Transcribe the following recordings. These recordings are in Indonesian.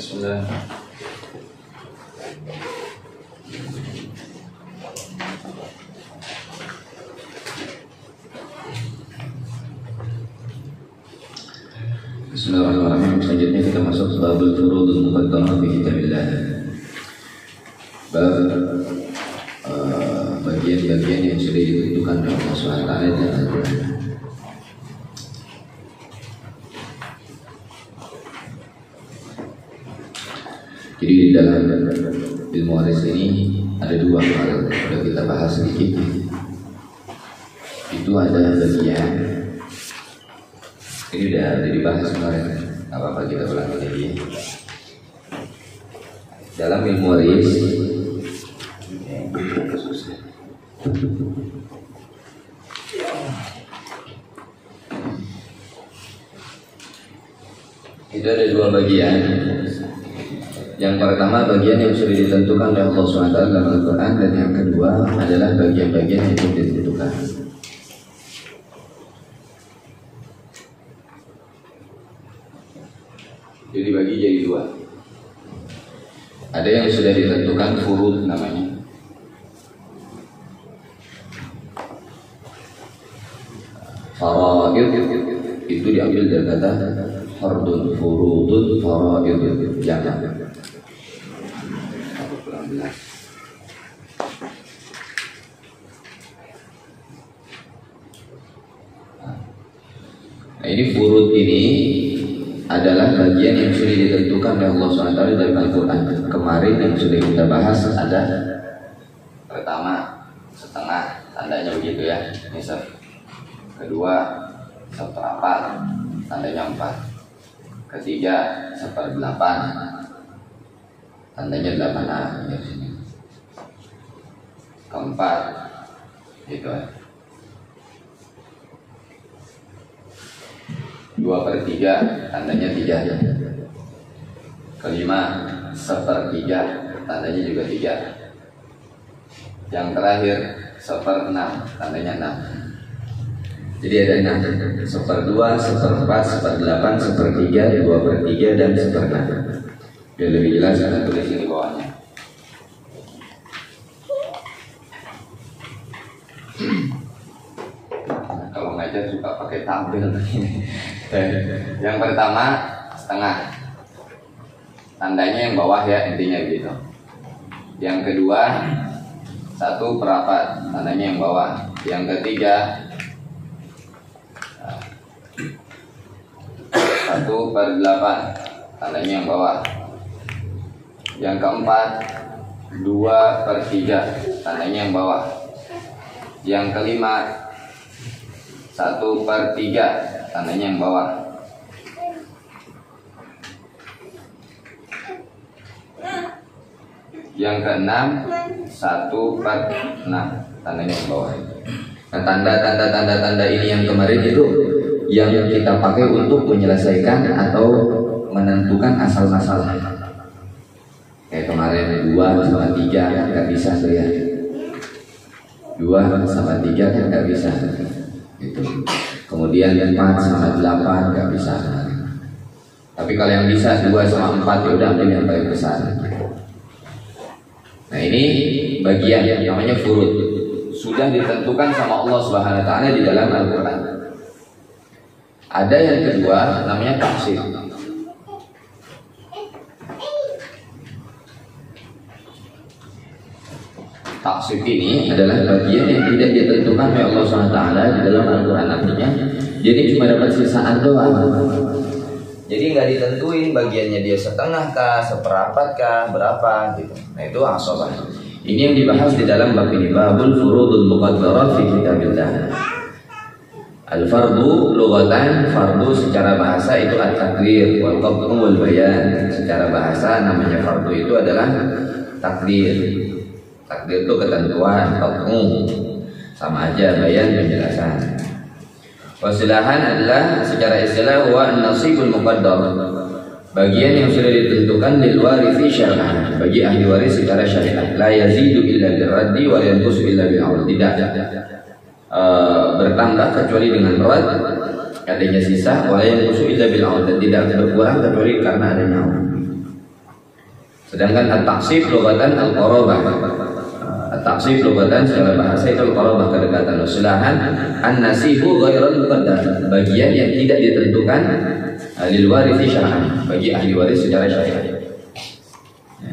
Bismillah. Bismillahirrahmanirrahim. Selanjutnya kita masuk babul furudul muqaddarah fi kitabillah. Bab bagian-bagian yang sudah ditentukan oleh Allah SWT dalam Al-Quran. Jadi di dalam ilmu waris ini ada dua hal, sudah kita bahas sedikit. Itu ada bagian, ini udah dibahas kemarin, apa-apa kita ulang lagi. Dalam ilmu waris itu ada dua bagian. Yang pertama bagian yang sudah ditentukan oleh Allah SWT dalam Al-Quran, dan yang kedua adalah bagian-bagian yang belum ditentukan. Jadi dibagi jadi dua. Ada yang sudah ditentukan furud namanya. Faraid itu diambil dari kata fardun, furudun, faraid, jangan. Nah, ini furud ini adalah bagian yang sudah ditentukan oleh Allah SWT dalam Al-Quran. Kemarin yang sudah kita bahas ada pertama setengah, tandanya begitu ya, nisab. Kedua seperempat, tandanya 4. Ketiga 1/8, tandanya 8A ya, sini. Keempat itu 2/3, tandanya 3. Kelima 1/3, tandanya juga 3. Yang terakhir 1/6, tandanya 6. Jadi ada 6, 1/2, 1/4, 1/8, 1/3, 2/3, dan 1/6. Biar lebih jelas saya tulis di bawahnya. Nah, kalau ngajar suka pakai tampil begini. Yang pertama setengah, tandanya yang bawah ya, intinya begitu. Yang kedua 1/4, tandanya yang bawah. Yang ketiga 1/8, tandanya yang bawah. Yang keempat 2/3, tandanya yang bawah. Yang kelima 1/3, tandanya yang bawah. Yang keenam 1/6, tandanya yang bawah. Nah, tanda ini yang kemarin itu yang kita pakai untuk menyelesaikan atau menentukan asal masalah. Kayak kemarin 2/3 kan nggak bisa tuh ya. 2/3 kan nggak bisa. Gitu. Kemudian 4/8 nggak bisa. Tapi kalau yang bisa 2/4 ya udah ambil yang paling besar. Nah ini bagian yang namanya furud, sudah ditentukan sama Allah Subhanahu Wa Taala di dalam Al-Quran. Ada yang kedua namanya tafsir. Tafsir ini adalah bagian yang tidak ditentukan oleh Allah SWT di dalam Al-Quran. Artinya jadi cuma dapat sisaan doang. Jadi nggak ditentuin bagiannya, dia setengah kah, seperempat kah, berapa gitu. Nah itu asabah. Ini yang dibahas di dalam bab ini, babul furudul muqaddarah fi kitabillah. Al-fardu lughatan, fardu secara bahasa itu at-takdir wal qat'u wal bayan. Secara bahasa namanya fardu itu adalah takdir. Takdir itu ketentuan, qat'u sama aja, bayan penjelasan. Wasilahan adalah secara istilah wa an-nasibul muqaddar, bagian yang sudah ditentukan lil warithi syar'an, bagi ahli waris secara syariat. La yazidu illa bil raddi wa yanqusu illa bil awl. Tidak bertambah kecuali dengan rad, adanya sisa, wa yanqusu illa bil awl, dan tidak berkurang kecuali karena adanya awl. Sedangkan at-taksib lugatan al-qarabah. At-taksib lugatan secara bahasa itu al-qarabah, kedekatan. Uslahan an-nasibu ghairul muqaddar, bagian yang tidak ditentukan lil warithi syar'an, bagi ahli waris secara syariat.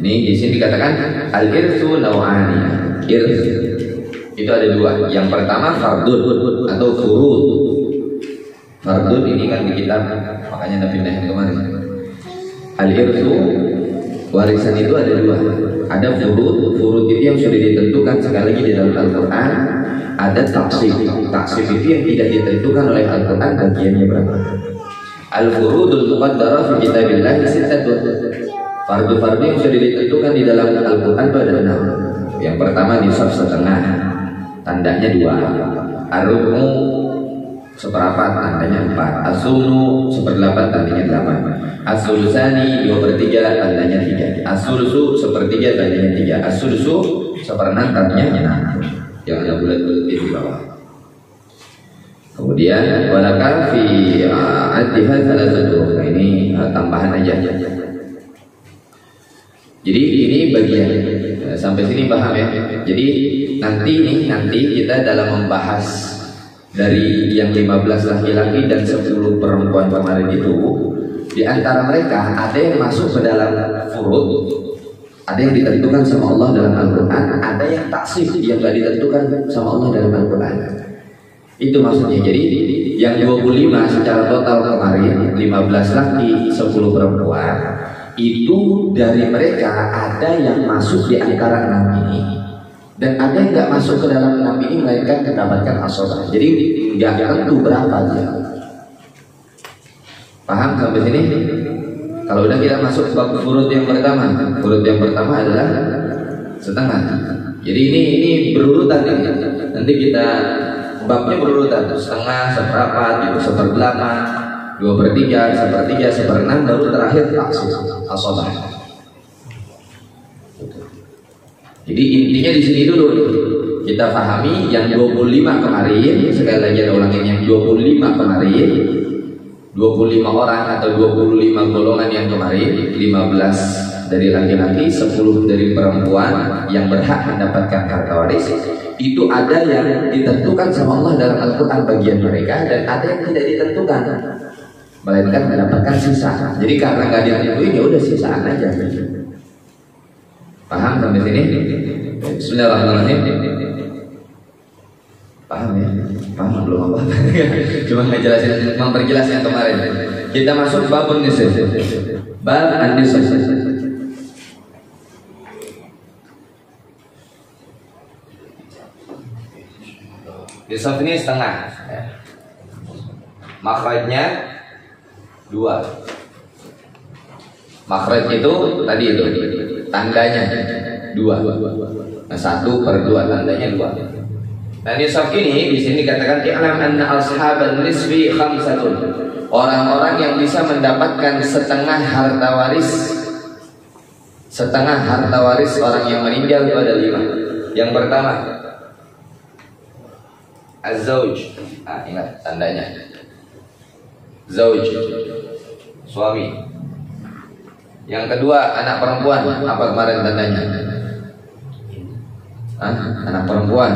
Ini di sini dikatakan al-irtsu naw'ani. Irts itu ada dua. Yang pertama fardun atau furud. Fardun ini kan di kitab, makanya Nabi yang kemarin. Al-irtsu warisan itu ada dua. Ada furud. Furud itu yang sudah ditentukan sekali lagi di dalam Al-Quran. Ada taksib. Taksib itu yang tidak ditentukan oleh Al-Quran bagiannya berapa. Al-furudul muqaddarah fi kitabillah sittatu. Fardu-fardu yang sudah ditentukan di dalam Al-Quran itu ada 6. Yang pertama nisab setengah, tandanya 2. Ar-rub'u seperempat, tandanya 4. As-sumnu seperlapan, tandanya 8. As-sulusani 2/3, tandanya 3. As-sulusu sepertiga, tandanya 3. As-sulusu seperenam, tandanya 6. Yang ada bulat-bulat di bawah. Kemudian walaka fi addiha salasatu. Nah, ini tambahan aja. Jadi ini bagian sampai sini paham ya. Jadi nanti kita dalam membahas dari yang 15 laki-laki dan 10 perempuan kemarin itu, di antara mereka ada yang masuk ke dalam furud, ada yang ditentukan sama Allah dalam Al-Quran, ada yang taksib yang tidak ditentukan sama Allah dalam Al-Quran. Itu maksudnya. Jadi yang 25 secara total kemarin, 15 laki, 10 perempuan, itu dari mereka ada yang masuk di antara 6 ini, dan ada yang nggak masuk ke dalam 6 ini melainkan mendapatkan asobah. Jadi nggak tentu berapa dia. Paham sampai sini? Kalau udah kita masuk bab furud yang pertama. Furud yang pertama adalah setengah. Jadi ini berurutan ini. Nanti kita babnya berurutan, setengah, seperempat, 1/8, 2/3, 1/3, 1/6, baru terakhir taksib asobah. Jadi intinya di sini dulu kita pahami yang 25 kemarin. Sekali lagi ada ulangin, yang 25 kemarin, 25 orang atau 25 golongan yang kemarin, 15 dari laki-laki, 10 dari perempuan yang berhak mendapatkan harta waris. Itu ada yang ditentukan sama Allah dalam Al-Quran bagian mereka, dan ada yang tidak ditentukan, melainkan mendapatkan sisa. Jadi karena nggak ditentuin, ya udah sisaan aja. Paham sampai sini? Bismillahirrahmanirrahim. Paham ya? Paham belum apa? Cuma ngejelasin, memperjelas yang kemarin. Kita masuk babun nisab. Bab an-nisab. Nisab ini setengah. Makhrajnya 2. Makhraj itu tadi itu tandanya 2. Nah, 1/2 tandanya 2. Nah, nisab ini di sini dikatakan i'lam anna ashaban nisfi khamsatun. Orang-orang yang bisa mendapatkan setengah harta waris. Setengah harta waris orang yang meninggal itu ada 5. Yang pertama az-zauj. Ingat tandanya. Zauj, suami. Yang kedua anak perempuan. Apa kemarin tandanya? Anak perempuan.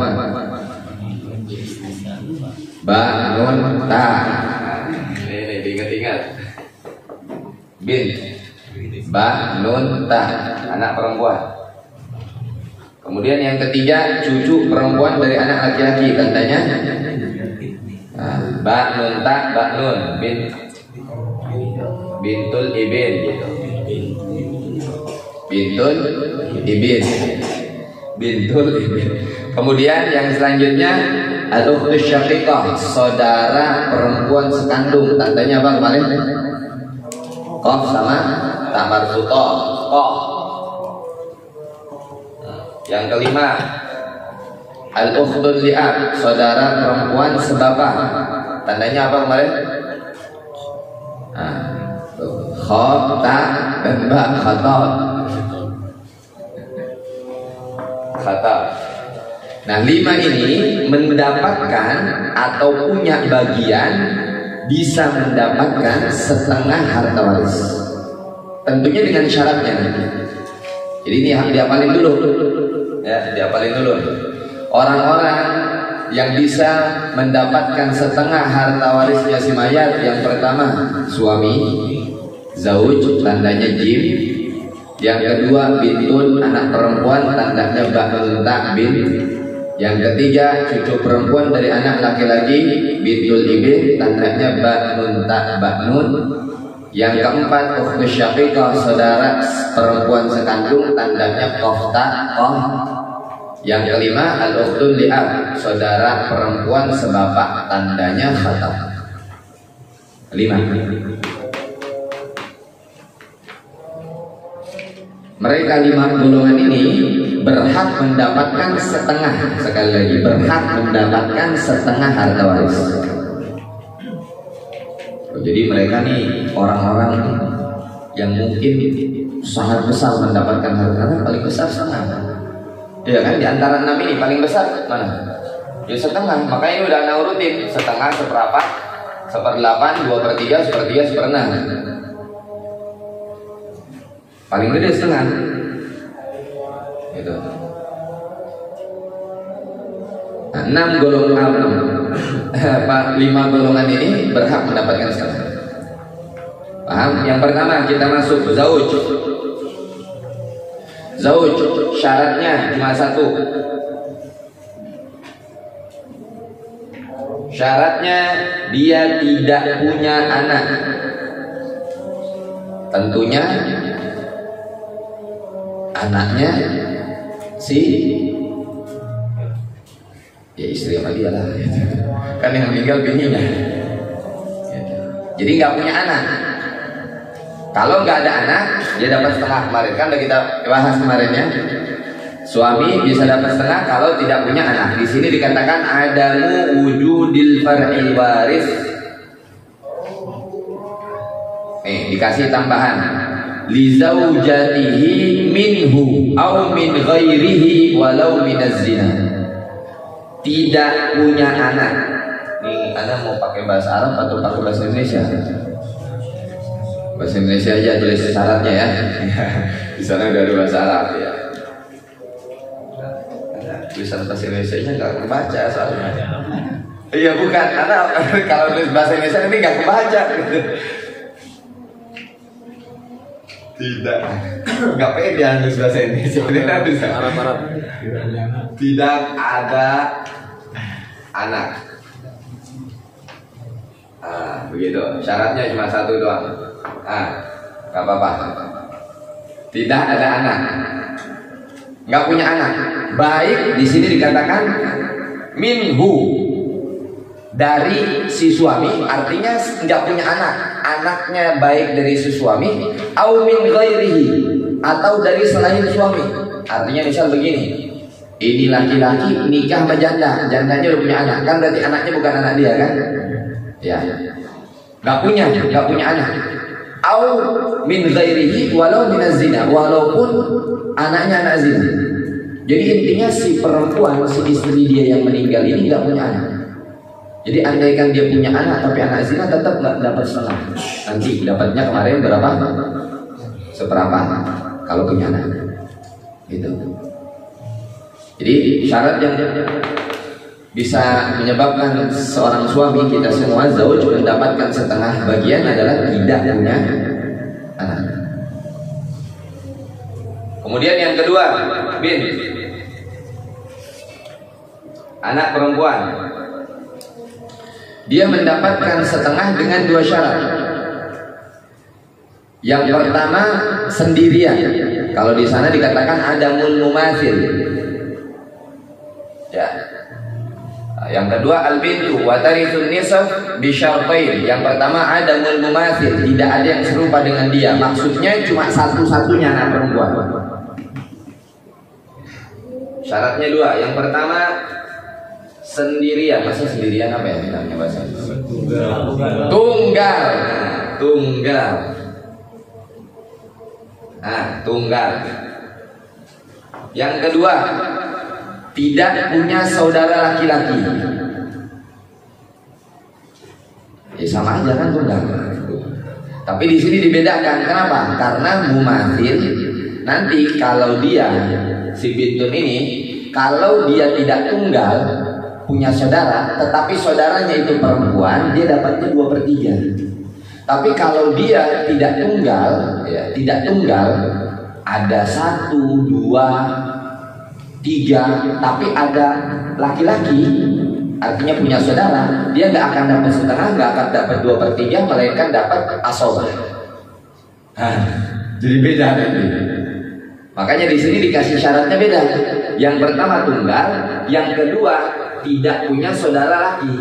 Ba, nun, ta. Ini diingat-ingat. Bin. Ba, nun, ta. Anak perempuan. Kemudian yang ketiga cucu perempuan dari anak laki-laki, tandanya ba, nun, ta, ba, nun. Bintul ibin gitu. Bintul ibin. Bintul ibin. Kemudian yang selanjutnya al-ukhtus syaqiqah, saudara perempuan sekandung, tandanya apa kemarin? Qaf sama ta marfuqah. Qaf. Yang kelima al-ukhtul li'ab, saudara perempuan sebapak, tandanya apa kemarin? Kha, ta, dan ba, khata. Khata. Nah, 5 ini mendapatkan atau punya bagian, bisa mendapatkan setengah harta waris. Tentunya dengan syaratnya. Jadi ini diapalin dulu. Ya, diapalin dulu. Orang-orang yang bisa mendapatkan setengah harta warisnya si mayat, yang pertama suami, zauj, tandanya jim. Yang kedua bintun, anak perempuan, tandanya ba'nun ta'bin. Yang ketiga cucu perempuan dari anak laki-laki, bintul ibn, tandanya ba'nun ta'ba'nun. Yang keempat ukhtus syaqiqah, saudara perempuan sekandung, tandanya qaf ta'qah. Yang kelima al-ukhdul li'ab, saudara perempuan sebapak, tandanya khatam. 5. Mereka 5 golongan ini berhak mendapatkan setengah, sekali lagi berhak mendapatkan setengah harta waris. Jadi mereka nih orang-orang yang mungkin sangat besar mendapatkan harta, karena paling besar setengah. Ya kan, di antara 6 ini paling besar mana? Ya setengah. Makanya ini udah anak urutin, setengah, seperempat, 1/8, 2/3, 1/3, 1/6. Paling gede setengah. Gitu. Nah, 6 golongan 5 golongan ini berhak mendapatkan setengah. Paham? Yang pertama kita masuk zauj. Zauj syaratnya cuma 1. Syaratnya dia tidak punya anak. Tentunya anaknya si ya istri sama dia lah, kan yang meninggal bininya. Jadi nggak punya anak. Kalau nggak ada anak, dia dapat setengah. Kemarin kan udah kita bahas kemarin ya. Suami bisa dapat setengah kalau tidak punya anak. Di sini dikatakan adamu wujudil far'il waris. Dikasih tambahan. Li zaujatihi minhu aw min ghairihi walau minaz zina. Tidak punya anak. Nih, Anda mau pakai bahasa Arab atau pakai bahasa Indonesia? Bahasa Indonesia aja tulis syaratnya ya. Di sana udah ada bahasa Arab ya. Tulisan bahasa Indonesia-nya nggak kebaca soalnya. Iya bukan, karena kalau tulis bahasa Indonesia ini nggak kebaca. Tidak, nggak pede nulis bahasa Indonesia. Arab. Tidak ada anak. Begitu. Syaratnya cuma 1 doang. Nggak apa-apa. Tidak ada anak. Nggak punya anak. Baik di sini dikatakan minhu, dari si suami, artinya nggak punya anak. Anaknya baik dari si suami, au min ghairihi, atau dari selain suami. Artinya misal begini, ini laki-laki nikah sama janda, jandanya udah punya anak, kan berarti anaknya bukan anak dia kan? Ya, nggak punya anak. Au min ghairihi walau minaz zina, walaupun anaknya anak zina. Jadi intinya si perempuan, si istri dia yang meninggal ini nggak punya anak. Jadi andaikan dia punya anak tapi anak zina, tetap nggak dapat setengah. Nanti dapatnya kemarin berapa? 1/4 kalau punya anak. Gitu. Jadi syarat yang bisa menyebabkan seorang suami, kita semua zauj mendapatkan setengah bagian adalah tidak punya anak. Kemudian yang kedua, bin, anak perempuan. Dia mendapatkan setengah dengan 2 syarat. Yang pertama sendirian. Kalau di sana dikatakan adamul mumathil. Ya. Yang kedua al-bintu wa tarithun nisaf bi syartain. Yang pertama adamul mumathil, tidak ada yang serupa dengan dia. Maksudnya cuma satu-satunya anak perempuan. Syaratnya 2. Yang pertama sendirian. Masa sendirian apa ya namanya bahasa? Tunggal. Tunggal. Yang kedua, tidak punya saudara laki-laki. Ya sama aja kan tunggal. Tapi di sini dibedakan. Kenapa? Karena mumathil nanti kalau dia si bintun ini, kalau dia tidak tunggal punya saudara, tetapi saudaranya itu perempuan, dia dapatnya 2/3. Tapi kalau dia tidak tunggal, ya, tidak tunggal, ada 1, 2, 3, tapi ada laki-laki, artinya punya saudara, dia nggak akan dapat setengah, nggak akan dapat 2/3, melainkan dapat asobah. Jadi beda nanti. Makanya di sini dikasih syaratnya beda. Yang pertama tunggal, yang kedua tidak punya saudara laki.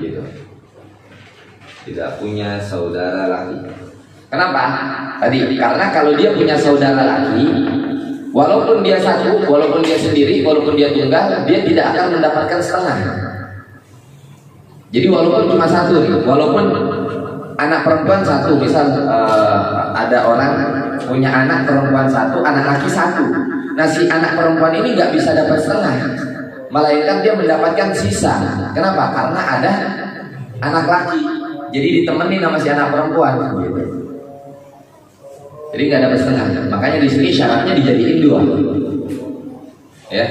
Gitu. Tidak punya saudara laki. Kenapa? Tadi karena kalau dia punya saudara laki, walaupun dia satu, walaupun dia sendiri, walaupun dia tunggal, dia tidak akan mendapatkan setengah. Jadi walaupun cuma satu, walaupun anak perempuan satu, misal ada orang punya anak perempuan satu, anak laki satu. Nah si anak perempuan ini nggak bisa dapat setengah, melainkan dia mendapatkan sisa. Kenapa? Karena ada anak laki, jadi ditemenin sama si anak perempuan. Gitu. Jadi nggak dapat setengah. Makanya di sini syaratnya dijadiin 2. Ya,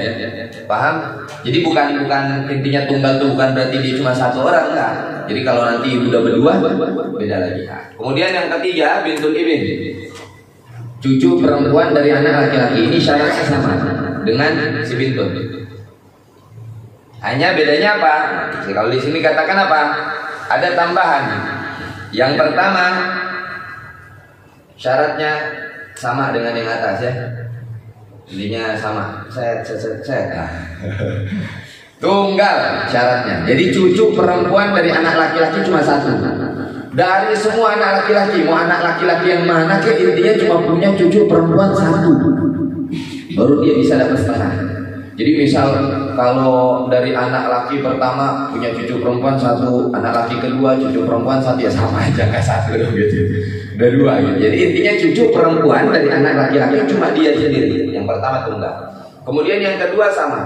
paham? Jadi bukan intinya tunggal itu bukan berarti dia cuma satu orang, enggak. Jadi kalau nanti udah berdua, beda lagi. Kemudian yang ketiga, bintul ibn, cucu perempuan dari anak laki-laki. Ini syaratnya sama dengan si bintun. Hanya bedanya apa? Kalau di sini katakan apa? Ada tambahan. Yang pertama, syaratnya sama dengan yang atas ya. Intinya sama. Saya. Nah. Tunggal syaratnya. Jadi cucu perempuan dari anak laki-laki cuma satu. Dari semua anak laki-laki, mau anak laki-laki yang mana ke, intinya cuma punya cucu perempuan satu. Baru dia bisa dapat setengah. Jadi misal kalau dari anak laki pertama punya cucu perempuan satu, anak laki kedua cucu perempuan satu, ya sama aja, nggak satu dong gitu. Udah 2 gitu. Jadi intinya cucu perempuan dari anak laki-laki cuma dia sendiri. Yang pertama tunggal. Kemudian yang kedua sama,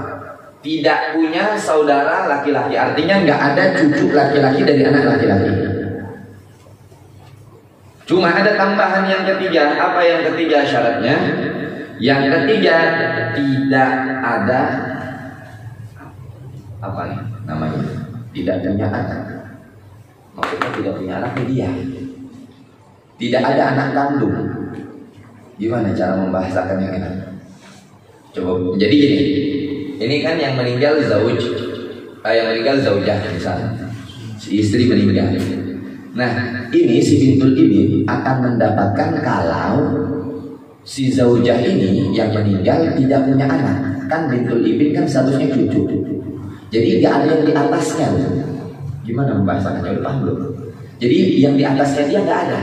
tidak punya saudara laki-laki, artinya nggak ada cucu laki-laki dari anak laki-laki. Cuma ada tambahan yang ketiga. Apa yang ketiga syaratnya? Yang ketiga tidak ada apa nih namanya? Tidak punya anak. Maksudnya tidak punya anak dia. Tidak ada anak kandung. Gimana cara membahasakan yang ini? Coba. Jadi gini. Ini kan yang meninggal zauj, yang meninggal zaujah misalnya. Si istri meninggal. Nah, ini si bintul ini akan mendapatkan kalau si zaujah ini yang meninggal tidak punya anak. Kan bintul ibn kan seharusnya cucu. Jadi nggak ada yang di atasnya. Gimana membahasakannya? Udah paham belum? Jadi yang di atasnya dia nggak ada.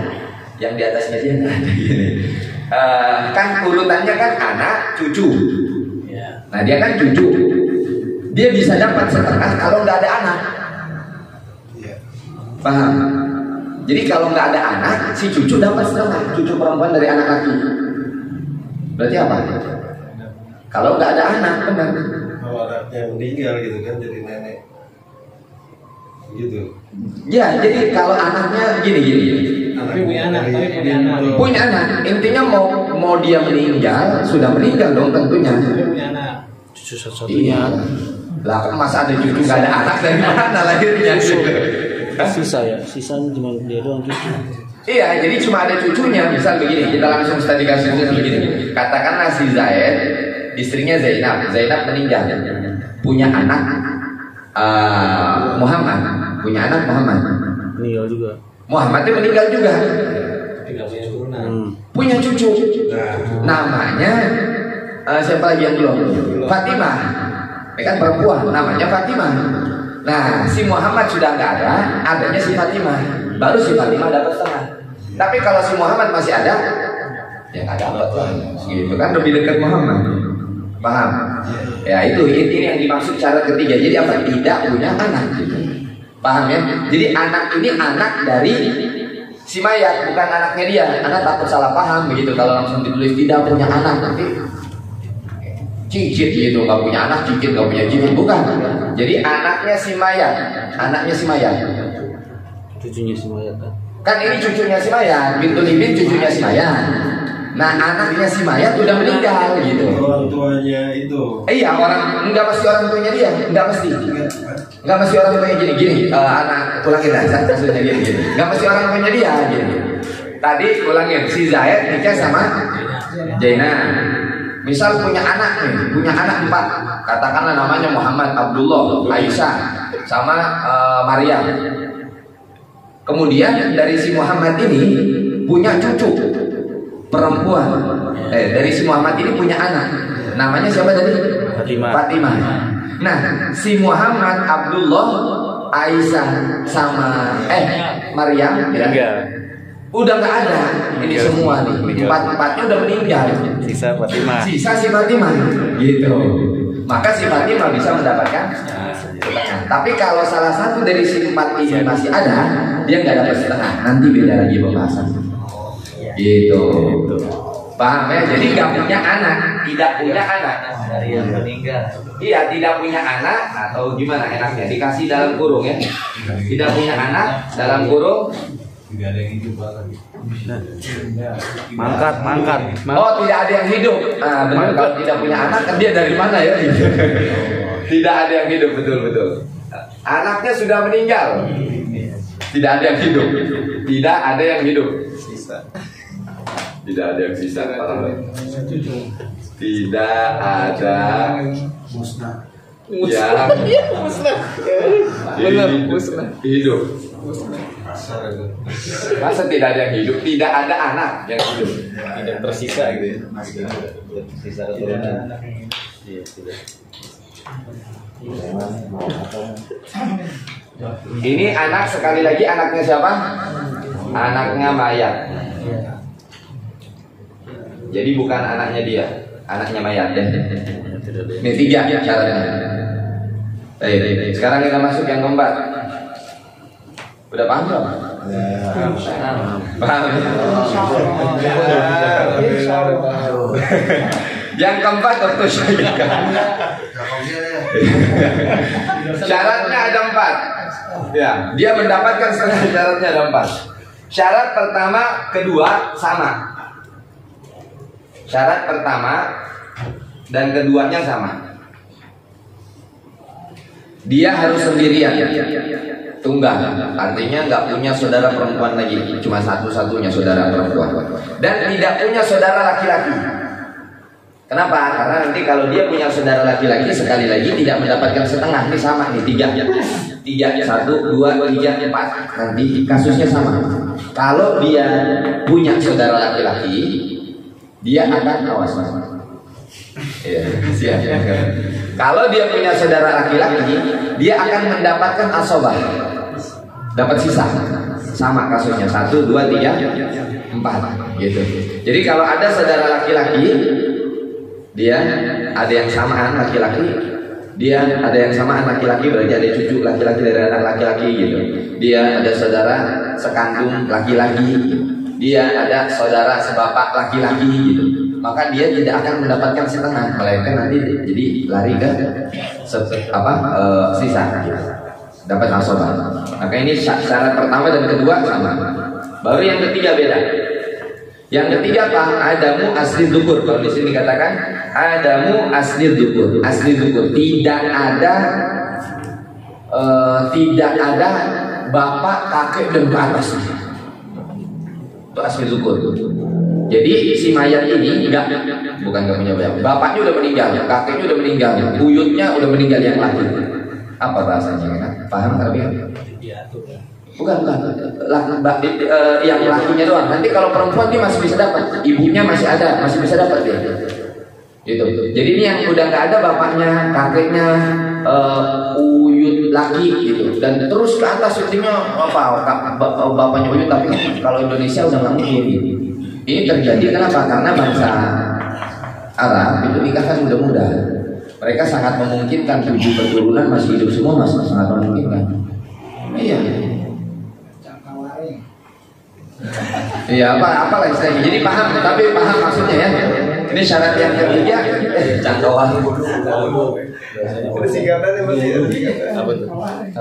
Yang di atasnya dia nggak ada. Kan urutannya kan anak, cucu. Nah dia kan cucu. Dia bisa dapat setengah kalau nggak ada anak. Paham? Jadi kalau nggak ada anak, si cucu dapat setengah. Cucu perempuan dari anak laki. Berarti apa? Kalau nggak ada anak, benar. Kalau anaknya meninggal gitu kan, jadi nenek. Gitu. Ya, jadi kalau anaknya gini. Punya anak. Intinya mau dia meninggal, sudah meninggal dong tentunya. Punya anak. Cucu satu-satunya. Iya. Lah kan masa ada cucu nggak ada anak, dari mana lahirnya? Sisa ya, sisanya cuma dia doang cucu. Iya, jadi cuma ada cucunya. Misal begini, kita langsung tadi kasih begini. Katakanlah si Zaid, istrinya Zainab meninggal, punya anak Muhammad, punya anak Muhammad. Meninggal juga. Muhammadnya meninggal juga. Tapi nggak punya keturunan. Punya cucu. Namanya siapa lagi yang belum? Fatimah. Ini kan perempuan, namanya Fatimah. Nah, si Muhammad sudah nggak ada, adanya si Fatimah. Baru si Fatimah dapat setengah. Tapi kalau si Muhammad masih ada, ya nggak dapat lah. Gitu kan lebih dekat Muhammad. Paham? Ya itu yang dimaksud cara ketiga. Jadi apa? Tidak punya anak. Gitu. Paham ya? Jadi anak ini anak dari si mayat, bukan anaknya dia. Anak takut salah paham begitu kalau langsung ditulis tidak punya anak nanti. cicit gitu, nggak punya anak, cicit nggak punya cicit, bukan. Jadi anaknya si mayat, anaknya si mayat. Cucunya si mayat kan. Kan ini cucunya si mayat, bintul ibin cucunya si mayat. Nah anaknya si mayat udah meninggal gitu. Orang tuanya itu. Iya orang, nggak mesti orang tuanya dia, nggak mesti. Nggak mesti orang tuanya gini, anak ulangin aja kasusnya gini, nggak mesti orang tuanya dia gini. Tadi ulangin, si Zaid nikah sama Jaina. Misal punya anak nih, punya anak 4. Katakanlah namanya Muhammad, Abdullah, Aisyah, sama Maryam. Kemudian dari si Muhammad ini punya cucu perempuan. Dari si Muhammad ini punya anak. Namanya siapa tadi? Fatimah. Nah, si Muhammad, Abdullah, Aisyah sama Maryam udah nggak ada. Ini semua nih, 4-4-nya udah meninggal. Sisa Fatimah. Sisa si Fatimah, gitu. Maka si Fatimah bisa mendapatkan. Tapi kalau salah satu dari si 4 ini masih ada, dia nggak dapat setengah. Nanti beda lagi pembahasan. Gitu. Paham ya? Jadi nggak punya anak, tidak punya anak. Dari yang meninggal. Iya, tidak punya anak atau gimana enaknya? Dikasih dalam kurung ya. Tidak punya anak dalam kurung. Tidak ada yang hidup lagi. Mangkat. Oh, tidak ada yang hidup. Nah, benar. Kalau tidak punya anak, kan dia dari mana ya? Tidak ada yang hidup, betul. Anaknya sudah meninggal. Tidak ada yang hidup. Tidak ada yang hidup. Tidak ada yang sisa. Tidak ada yang hidup. Masa tidak ada yang hidup? Tidak ada anak yang hidup. Tidak tersisa gitu ya. Sisa keturunan. Ini anak sekali lagi anaknya siapa? Anaknya mayat. Jadi bukan anaknya dia, anaknya mayat ya. Ini 3 syaratnya. Baik. Sekarang kita masuk yang keempat. Udah paham belum? Paham. Yang keempat dokter Syahika. Syaratnya ada 4. Ya, dia mendapatkan setengah syaratnya ada 4. Syarat pertama, kedua sama. Syarat pertama dan keduanya sama. Dia harus sendirian, tunggal. Artinya nggak punya saudara perempuan lagi, cuma satu-satunya saudara perempuan. Dan tidak punya saudara laki-laki. Kenapa? Karena nanti kalau dia punya saudara laki-laki sekali lagi tidak mendapatkan setengah. Ini sama nih 3, 1, 2, 3, 4. Nanti kasusnya sama. Kalau dia punya saudara laki-laki, dia akan awas mas. Ya, siap. Kalau dia punya saudara laki-laki, dia akan mendapatkan asobah, dapat sisa. Sama kasusnya 1, 2, 3, 4 gitu. Jadi kalau ada saudara laki-laki, dia ada yang samaan laki-laki, dia ada yang samaan laki-laki, berarti ada cucu laki-laki dari anak laki-laki gitu. Dia ada saudara sekandung laki-laki, dia ada saudara sebapak laki-laki gitu. Maka dia tidak akan mendapatkan setengah, melainkan nanti jadi lari ke sisa gitu. Dapat asobah. Maka ini syarat pertama dan kedua sama. Baru yang ketiga beda. Yang ketiga Adamu asli dukur. Kalau di sini dikatakan Adamu asli dukur. Asli dukur. Tidak ada bapak, kakek dan ke atas. Itu asli dukur. Jadi si mayat ini bukan gak punya bapak. Bapaknya udah meninggal, kakeknya udah meninggal, buyutnya udah meninggal yang laki. Apa bahasanya? Paham Arabic? Bukan. Yang lakinya doang. Nanti kalau perempuan dia masih bisa dapat, ibunya masih ada, masih bisa dapat dia. Gitu. Jadi ini yang udah nggak ada bapaknya, kakeknya, uyut laki gitu. Dan terus ke atas intinya bapaknya uyut, tapi kalau Indonesia udah nggak mungkin. Gitu. Ini terjadi kenapa? Karena bangsa Arab itu nikah kan mudah-mudah. Mereka sangat memungkinkan 7 keturunan masih hidup semua, masih sangat memungkinkan. Iya. Iya, apa istilahnya? Jadi paham, tapi paham maksudnya ya. Ini syarat yang ketiga, jangkauan. Itu singkatannya berarti ya?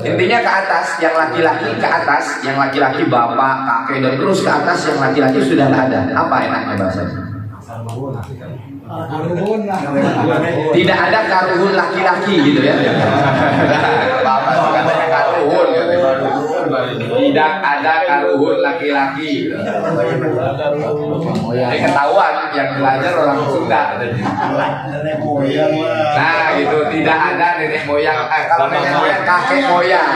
Intinya ke atas, yang laki-laki ke atas, yang laki-laki bapak, kakek dan terus ke atas, yang laki-laki sudah nggak ada. Apa enaknya bahasanya? Tidak ada karuhun laki-laki gitu ya. Bapak katanya karuhun gitu. Tidak ada karuhun laki-laki. Ini ketahuan yang belajar orang Sunda. Nah gitu, tidak ada nenek moyang. Kalau nenek moyang kakek moyang.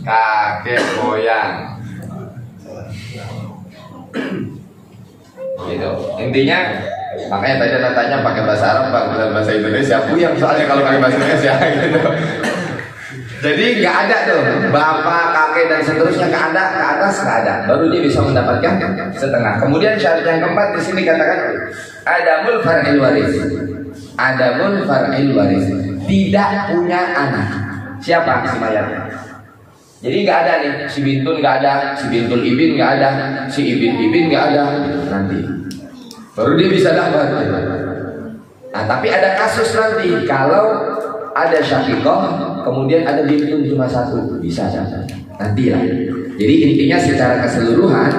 Kakek moyang. Gitu. Intinya makanya tadi ada tanya pakai bahasa Arab pakai bahasa Indonesia, puyeng soalnya kalau pakai bahasa Indonesia gitu. Jadi nggak ada tuh bapak, kakek dan seterusnya nggak ada, ke atas nggak ada, baru dia bisa mendapatkan setengah. Kemudian syarat yang keempat di sini katakan adamul far'il waris. Adamul far'il waris, tidak punya anak. Siapa si mayat? Jadi nggak ada nih, si bintun nggak ada, si bintul ibin nggak ada, si ibin nggak ada, nanti baru dia bisa dapat. Nah tapi ada kasus nanti kalau ada syakikoh, kemudian ada bintun cuma satu, bisa nanti lah. Jadi intinya secara keseluruhan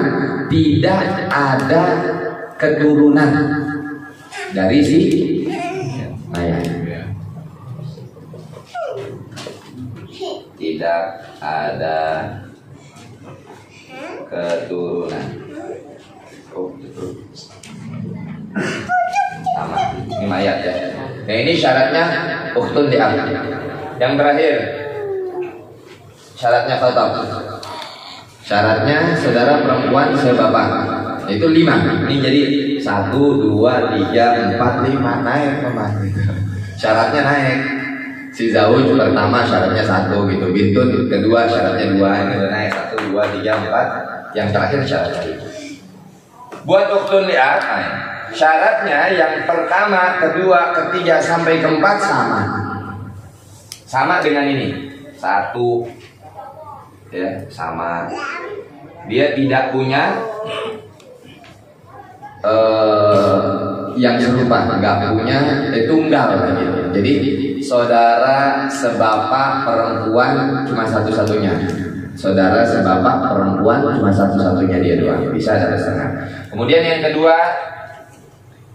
tidak ada keturunan dari si mayat. Tidak ada keturunan. Sama, ini mayat ya. Nah ini syaratnya ukhtun li'ab. Yang terakhir syaratnya khatab. Syaratnya saudara perempuan sebapak. Itu 5. Ini jadi 1, 2, 3, 4, 5 naik memang. Syaratnya naik. Si zawuj pertama syaratnya 1 gitu, bintun kedua syaratnya 2, ini udah naik 1, 2, 3, 4. Yang terakhir syaratnya itu. Buat ukhtun li'ab, syaratnya yang pertama, kedua, ketiga sampai keempat sama. Sama dengan ini. 1 ya, sama. Dia tidak punya yang serupa, nggak punya tunggal gitu. Jadi saudara sebapak perempuan cuma satu-satunya. Saudara sebapak perempuan cuma satu-satunya dia doang. Bisa ada setengah. Kemudian yang kedua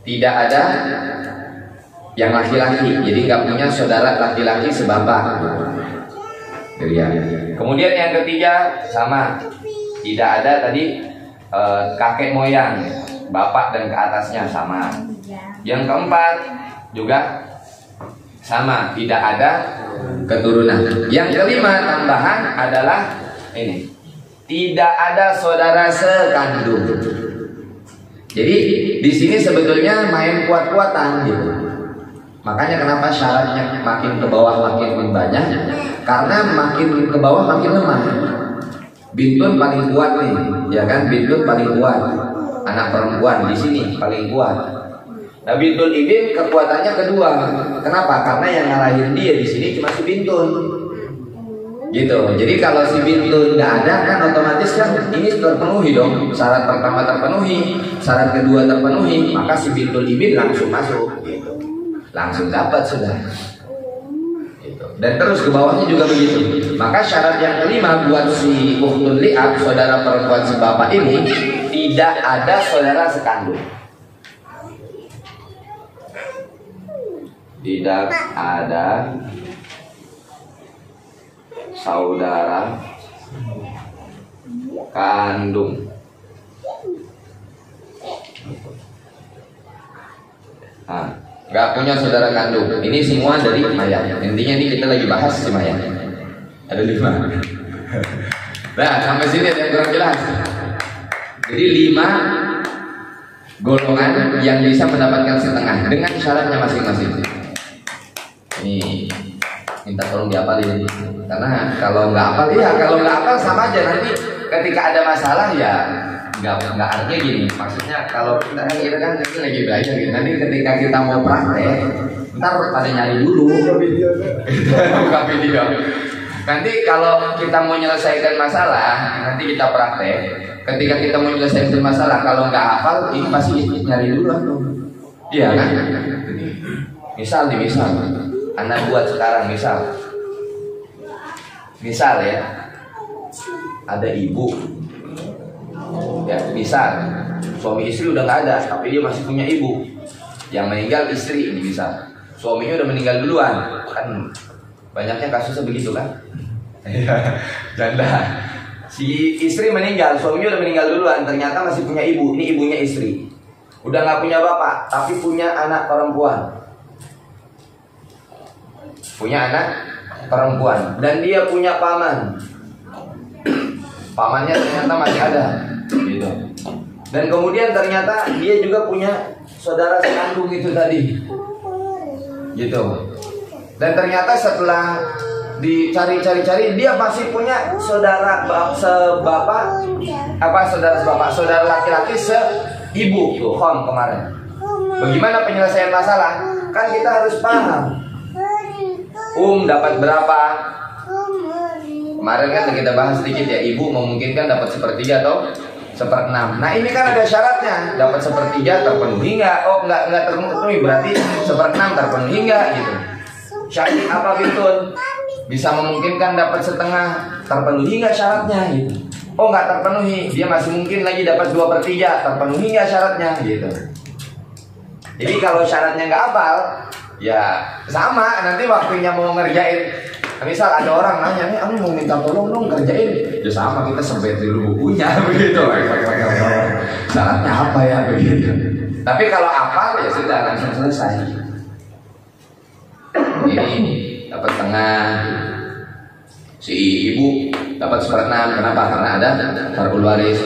tidak ada yang laki-laki. Jadi nggak punya saudara laki-laki sebapak. Kemudian yang ketiga sama. Tidak ada tadi kakek moyang, bapak dan ke atasnya sama. Yang keempat juga sama, tidak ada keturunan. Yang kelima tambahan adalah ini, tidak ada saudara sekandung. Jadi di sini sebetulnya main kuat-kuatan gitu. Makanya kenapa syaratnya makin ke bawah makin banyak, karena makin ke bawah makin lemah. Bintun paling kuat nih, ya kan? Bintun paling kuat. Anak perempuan di sini paling kuat. Nah, bintul ibin kekuatannya kedua. Kenapa? Karena yang ngalahin dia di sini cuma si bintun. Gitu. Jadi kalau si bintun nggak ada kan otomatis kan ini terpenuhi dong. Syarat pertama terpenuhi, syarat kedua terpenuhi, maka si bintul ibin langsung masuk. Gitu. Langsung dapat sudah. Gitu. Dan terus ke bawahnya juga begitu. Maka syarat yang kelima buat si ukhtun li'ab, saudara perempuan si bapak ini, tidak ada saudara sekandung. Tidak ada saudara kandung. Nah, nggak punya saudara kandung. Ini semua dari mayat. Intinya ini kita lagi bahas si mayat. Ada 5. Nah, sampai sini ada yang kurang jelas. Jadi 5 golongan yang bisa mendapatkan setengah dengan syaratnya masing-masing. Ini minta tolong dihafalin. Karena kalau nggak hafal, ya kalau nggak hafal sama aja nanti ketika ada masalah ya nggak artinya gini. Maksudnya kalau kita kan ini lagi belajar gitu. Nanti ketika kita mau praktek, ntar pada nyari dulu. Buka video. Nanti kalau kita mau menyelesaikan masalah, nanti kita praktek. Ketika kita mau menyelesaikan masalah, kalau nggak hafal, ini pasti nyari dulu aku. Iya kan? Misal, Anda buat sekarang misal ya, ada ibu, ya misal suami istri udah nggak ada, tapi dia masih punya ibu. Yang meninggal istri ini misal, suaminya udah meninggal duluan, kan banyaknya kasusnya begitu kan? Janda. Si istri meninggal, suaminya udah meninggal duluan, ternyata masih punya ibu. Ini ibunya istri. Udah nggak punya bapak, tapi punya anak perempuan. Punya anak perempuan, dan dia punya paman. Pamannya ternyata masih ada, gitu. Dan kemudian ternyata dia juga punya saudara sekandung itu tadi, gitu. Dan ternyata setelah dicari-cari dia masih punya saudara saudara laki-laki seibu tuh kemarin. Bagaimana penyelesaian masalah? Kan kita harus paham. Dapat berapa? Kemarin kan kita bahas sedikit ya, ibu memungkinkan dapat 1/3 atau 1/6. Nah ini kan ada syaratnya, dapat 1/3 terpenuhi nggak? Oh nggak terpenuhi, berarti 1/6 terpenuhi nggak gitu. Syarat apa betul? Bisa memungkinkan dapat 1/2, terpenuhi nggak syaratnya gitu. Oh nggak terpenuhi, dia masih mungkin lagi dapat 2/3, terpenuhi nggak syaratnya gitu. Jadi kalau syaratnya nggak hafal, ya sama nanti waktunya mau ngerjain. Misal ada orang nanya, nih, mau minta tolong dong kerjain, ya sama kita sebet dulu bukunya begitu. Syaratnya apa ya begitu. Tapi kalau hafal ya sudah langsung selesai. Ini dapat tengah, si ibu dapat 1/6. Kenapa? Karena ada fardul waris.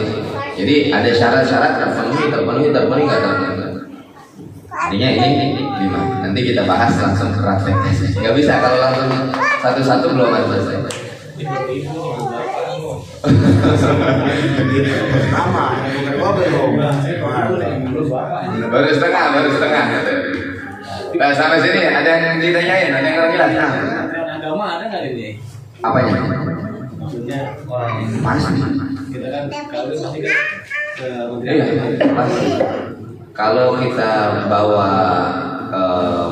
Jadi ada syarat-syarat terpenuhi nggak terpenuhi. Artinya ini 5. Nanti kita bahas langsung ke praktek. Nggak bisa kalau langsung satu-satu belum ada selesai. Baru setengah. Nah, sampai sini ada yang ditanyain, ada yang nggak jelas. Agama ada nggak ini? Apanya? Maksudnya orang yang Pasti. kita kan kalau masih kan Pasti. Kalau kita bawa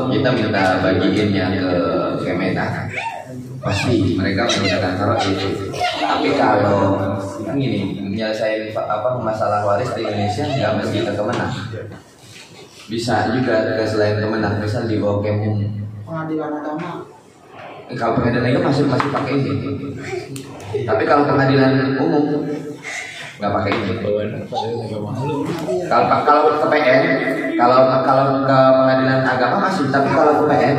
kita minta bagiinnya ke Kemenag, pasti mereka menggunakan taruh itu. Tapi kalau kan gini, menyelesaikan masalah waris di Indonesia nggak mesti ke Kemenag. Bisa juga ke selain Kemenag, misal dibawa ke Pengadilan Agama. Kalau pengadilan agama masih pakai ini. Tapi kalau pengadilan umum nggak pakai ini. Kalau ke PN, kalau ke pengadilan agama masih, tapi kalau ke PN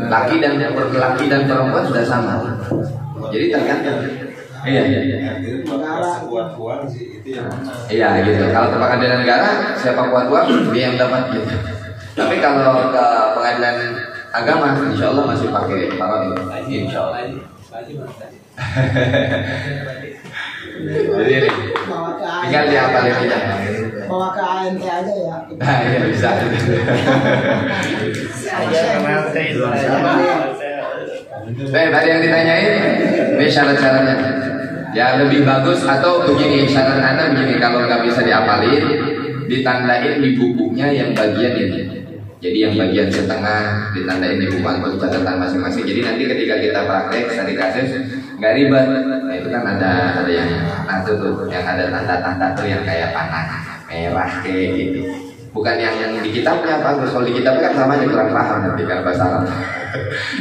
laki dan perempuan sudah sama. Jadi tergantung. Iya. Kuat-kuat sih itu yang. Iya gitu. Kalau ke pengadilan negara siapa kuat dia yang dapat gitu. Tapi kalau ke pengadilan agama, insya Allah masih pakai parot itu. Insya Allah. Jadi ini tinggal dihafalin aja. Bawa ke ANT aja ya. Nah, iya bisa. Tadi yang ditanyain, ini syarat-syaratnya. Ya lebih bagus atau begini, syarat Anda begini, kalau nggak bisa dihafalin, ditandain di bukunya yang bagian ini. Jadi yang bagian setengah ditandain di buku untuk catatan masing-masing. Jadi nanti ketika kita praktek studi kasus nggak ribet. Nah itu kan ada yang tuh yang ada tanda-tanda tuh yang kayak panah merah kayak gitu. Bukan yang di kitabnya bagus. Kalau di kitab kan sama aja kurang paham nanti kan bahasa Arab.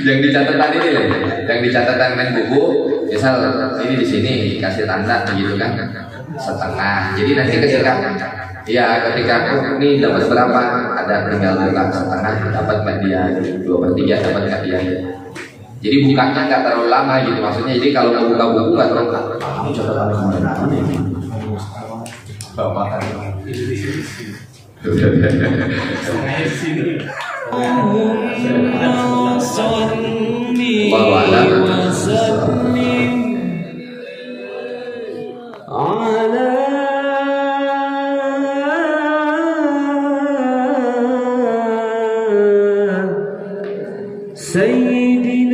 Yang di catatan ini loh, yang di catatan main buku, misal ini di sini kasih tanda begitu kan setengah. Jadi nanti ketika ini dapat berapa, ada tinggal buka setengah dapat nggak dia, 2/3 dapat nggak dia. Jadi bukanya nggak terlalu lama gitu maksudnya. Jadi kalau mau buka buku nggak terlalu lama. Kamu catatan kemarin ini. Bapak kan. سيدنا